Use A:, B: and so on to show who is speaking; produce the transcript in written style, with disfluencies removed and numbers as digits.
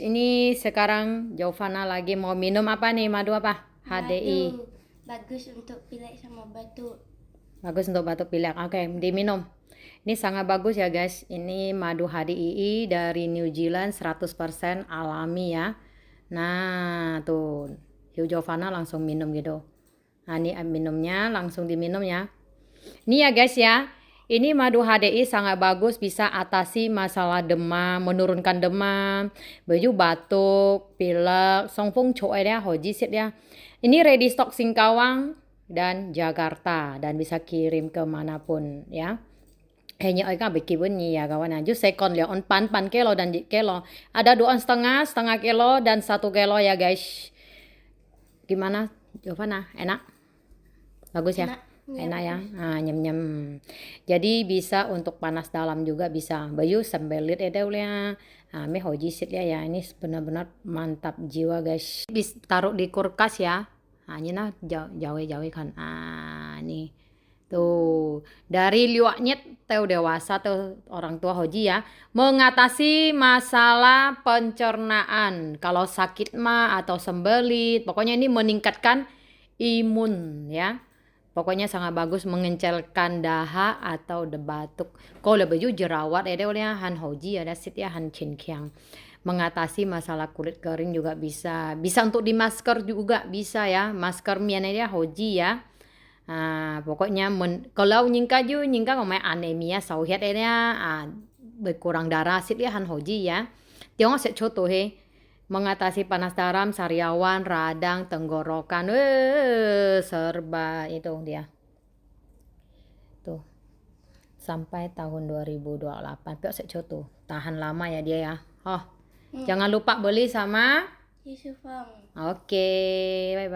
A: ini sekarang Jovana lagi mau minum apa nih? Madu apa? HDI.
B: Madu. Bagus untuk pilek sama batuk.
A: Bagus untuk batuk pilek. Oke, diminum. Ini sangat bagus ya guys. Ini madu HDI dari New Zealand 100% alami ya. Nah, tuh. Yuk Jovana langsung minum gitu. Nah, ini minumnya langsung diminum ya. Ini ya guys ya. Ini madu HDI sangat bagus, bisa atasi masalah demam, menurunkan demam, baju batuk, pilek, songfung choy ya, hoji sit ya. Ini ready stock Singkawang dan Jakarta dan bisa kirim kemanapun ya. Hanya orang bikin bunyi ya kawan. Just second ya, on pan kilo dan kilo. Ada 2,5 kilo dan 1 kilo ya guys. Gimana Jovana? Enak? Bagus ya? Enak ya, nah, nyem-nyem. Jadi bisa untuk panas dalam juga bisa. Bayu sembelit itu ya. Nah, meh hoji sit ya. Ini benar-benar mantap jiwa guys. Bisa taruh di kulkas ya. Nah, ini nah jauh-jauh kan. Ah, nih. Tuh, dari liwaknya teu dewasa tuh orang tua hoji ya, mengatasi masalah pencernaan. Kalau sakit mah atau sembelit, pokoknya ini meningkatkan imun ya. Pokoknya sangat bagus mengencelkan daha atau batuk. Kalau baju jerawat ada oleh han hoji ada sit ya han chin kiang. Mengatasi masalah kulit kering juga bisa. Bisa untuk di masker juga bisa ya. Masker mian dia hoji ya. Nah, pokoknya kalau nyingka ngomong anemia sauhiat ya berkurang darah sit ya han hoji ya. Tiong set contoh he. Mengatasi panas dalam, sariawan, radang, tenggorokan, serba itu dia. Tuh. Sampai tahun 2028. Piok secoto. Tahan lama ya dia ya. Oh. Jangan lupa beli sama
B: Yusufang.
A: Oke, bye-bye.